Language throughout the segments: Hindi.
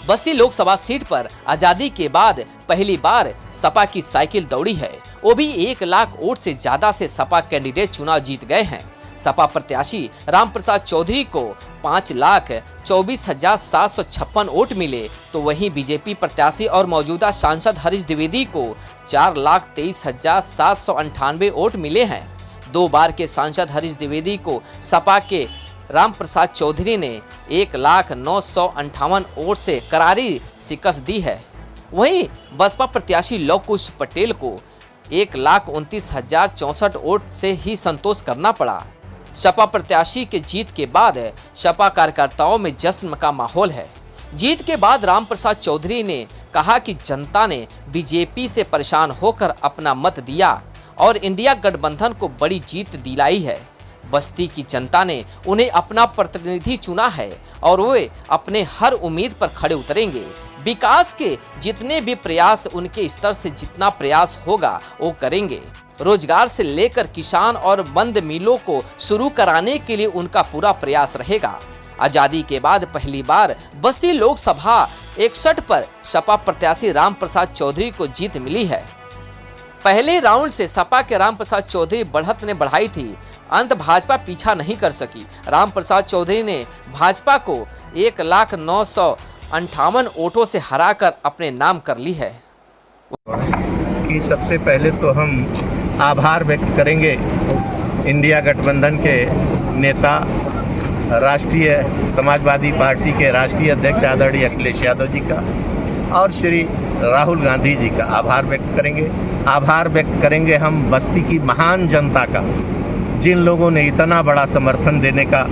बस्ती लोकसभा सीट पर आजादी के बाद पहली बार सपा की साइकिल दौड़ी है, वो भी 1 लाख वोट से ज्यादा से सपा कैंडिडेट चुनाव जीत गए हैं। सपा प्रत्याशी रामप्रसाद चौधरी को 5,24,756 वोट मिले, तो वहीं बीजेपी प्रत्याशी और मौजूदा सांसद हरीश द्विवेदी को 4,23,798 वोट मिले हैं। 2 बार के सांसद हरीश द्विवेदी को सपा के रामप्रसाद चौधरी ने 1,09,58 वोट से करारी शिकस्त दी है। वहीं बसपा प्रत्याशी लव कुश पटेल को 1,29,064 वोट से ही संतोष करना पड़ा। सपा प्रत्याशी के जीत के बाद सपा कार्यकर्ताओं में जश्न का माहौल है। जीत के बाद रामप्रसाद चौधरी ने कहा कि जनता ने बीजेपी से परेशान होकर अपना मत दिया और इंडिया गठबंधन को बड़ी जीत दिलाई है। बस्ती की जनता ने उन्हें अपना प्रतिनिधि चुना है और वे अपने हर उम्मीद पर खड़े उतरेंगे। विकास के जितने भी प्रयास उनके स्तर से जितना प्रयास होगा वो करेंगे। रोजगार से लेकर किसान और बंद मिलों को शुरू कराने के लिए उनका पूरा प्रयास रहेगा। आजादी के बाद पहली बार बस्ती लोकसभा 61 पर सपा प्रत्याशी रामप्रसाद चौधरी को जीत मिली है। पहले राउंड से सपा के रामप्रसाद चौधरी बढ़त ने बढ़ाई थी, अंत भाजपा पीछा नहीं कर सकी। रामप्रसाद चौधरी ने भाजपा को 1,09,58 वोटों से हराकर अपने नाम कर ली है। कि सबसे पहले तो हम आभार व्यक्त करेंगे इंडिया गठबंधन के नेता, राष्ट्रीय समाजवादी पार्टी के राष्ट्रीय अध्यक्ष आदरणीय अखिलेश यादव जी का और श्री राहुल गांधी जी का आभार व्यक्त करेंगे। आभार व्यक्त करेंगे हम बस्ती की महान जनता का, जिन लोगों ने इतना बड़ा समर्थन देने का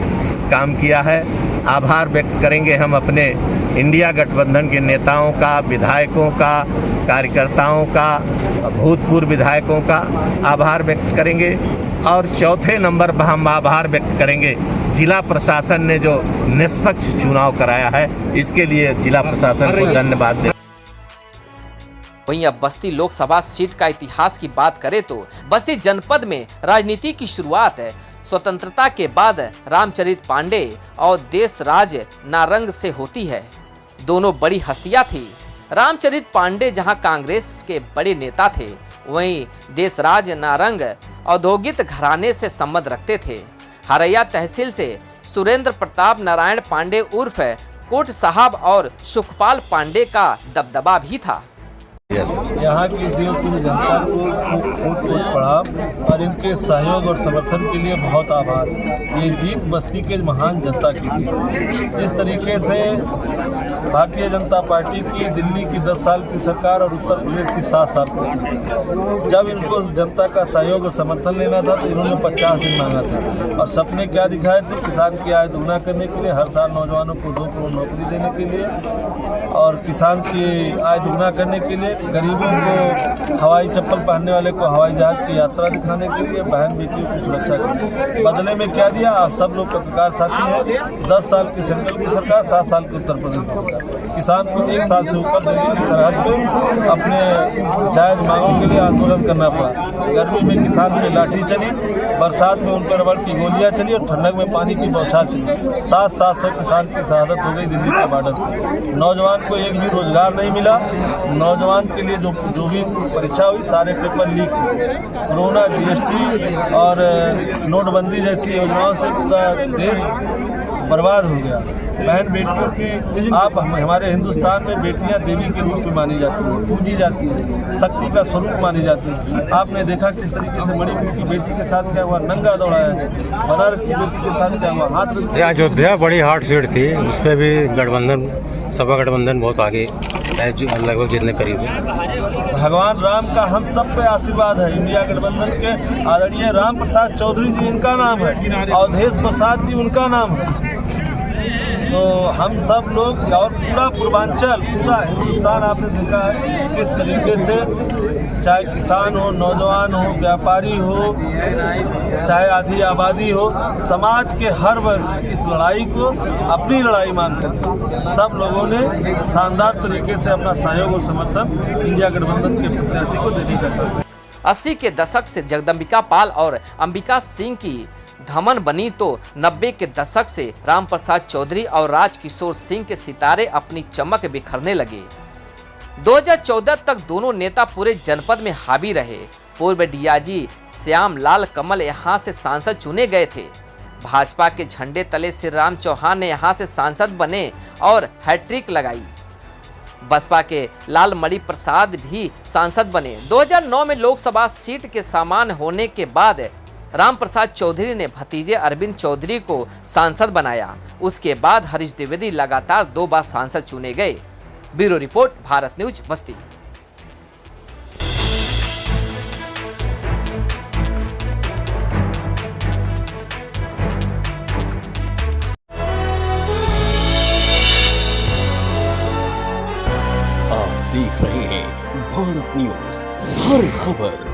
काम किया है। आभार व्यक्त करेंगे हम अपने इंडिया गठबंधन के नेताओं का, विधायकों का, कार्यकर्ताओं का, भूतपूर्व विधायकों का आभार व्यक्त करेंगे। और चौथे नंबर पर हम आभार व्यक्त करेंगे जिला प्रशासन ने जो निष्पक्ष चुनाव कराया है, इसके लिए जिला प्रशासन को धन्यवाद दें। वहीं अब बस्ती लोकसभा सीट का इतिहास की बात करें तो बस्ती जनपद में राजनीति की शुरुआत स्वतंत्रता के बाद रामचरित पांडे और देशराज नारंग से होती है। दोनों बड़ी हस्तियां थी। रामचरित पांडे जहां कांग्रेस के बड़े नेता थे, वहीं देशराज नारंग औद्योगिक घराने से संबंध रखते थे। हरैया तहसील से सुरेंद्र प्रताप नारायण पांडे उर्फ कोट साहब और सुखपाल पांडे का दबदबा भी था। यहाँ की देवपुरी जनता को खूब प्रणाम और इनके सहयोग और समर्थन के लिए बहुत आभार। ये जीत बस्ती के महान जनता की थी। जिस तरीके से भारतीय जनता पार्टी की दिल्ली की 10 साल की सरकार और उत्तर प्रदेश की 7 साल की सरकार, जब इनको जनता का सहयोग और समर्थन लेना था तो इन्होंने 50 दिन मांगा था और सपने क्या दिखाए थे, किसान की आय दोगुना करने के लिए, हर साल नौजवानों को 2 करोड़ नौकरी देने के लिए और किसान की आय दोगुना करने के लिए, गरीबों को हवाई चप्पल पहनने वाले को हवाई जहाज की यात्रा दिखाने के लिए, बहन बेटियों की सुरक्षा के लिए। बदले में क्या दिया? आप सब लोग पत्रकार साथी हैं। 10 साल की सेंट्रल की सरकार, 7 साल की उत्तर प्रदेश की सरकार, किसान को 1 साल से ऊपर दिल्ली की सरहद पे अपने जायज मांगों के लिए आंदोलन करना पड़ा। गर्मी में किसान पे लाठी चली, बरसात में उन पर रबड़ की गोलियां चली और ठंडक में पानी की बौछार चली। 700 किसान की शहादत हो गई दिल्ली के बॉर्डर पर। नौजवान को एक भी रोजगार नहीं मिला। नौजवान के लिए जो भी परीक्षा हुई सारे पेपर लीक हुए। कोरोना, जीएसटी और नोटबंदी जैसी योजनाओं से पूरा देश बर्बाद हो गया। बहन बेटियों की आप हमारे हिंदुस्तान में बेटियां देवी के रूप में मानी जाती हैं, पूजी जाती हैं, शक्ति का स्वरूप मानी जाती है। आपने देखा किस तरीके से मणिपुर की बेटी के साथ क्या हुआ, नंगा दौड़ाया गया। बनारस की बेटी के साथ क्या हुआ, हाथ। अयोध्या बड़ी हार्ड सीट थी, उसमें भी गठबंधन, सपा गठबंधन बहुत आगे, लगभग जितने करीब है। भगवान राम का हम सब पे आशीर्वाद है। इंडिया गठबंधन के आदरणीय रामप्रसाद चौधरी जी इनका नाम है, अवधेश प्रसाद जी उनका नाम है। तो हम सब लोग और पूरा पूर्वांचल, पूरा हिंदुस्तान आपने देखा है किस तरीके से, चाहे किसान हो, नौजवान हो, व्यापारी हो, चाहे आधी आबादी हो, समाज के हर वर्ग इस लड़ाई को अपनी लड़ाई मानकर सब लोगों ने शानदार तरीके से अपना सहयोग और समर्थन इंडिया गठबंधन के प्रत्याशी को देने का। 80 के दशक से जगदम्बिका पाल और अंबिका सिंह की धमन बनी तो 90 के दशक से रामप्रसाद चौधरी और राजकिशोर सिंह के सितारे अपनी चमक बिखरने लगे। 2014 तक दोनों नेता पूरे जनपद में हावी रहे। पूर्व डीआईजी श्याम लाल कमल यहां से सांसद चुने गए थे। भाजपा के झंडे तले श्री राम चौहान ने यहां से सांसद बने और हैट्रिक लगाई। बसपा के लालमणि प्रसाद भी सांसद बने। 2009 में लोकसभा सीट के समान होने के बाद रामप्रसाद चौधरी ने भतीजे अरविंद चौधरी को सांसद बनाया। उसके बाद हरीश द्विवेदी लगातार 2 बार सांसद चुने गए। ब्यूरो रिपोर्ट, भारत न्यूज, बस्ती। आप देख रहे हैं भारत न्यूज, हर खबर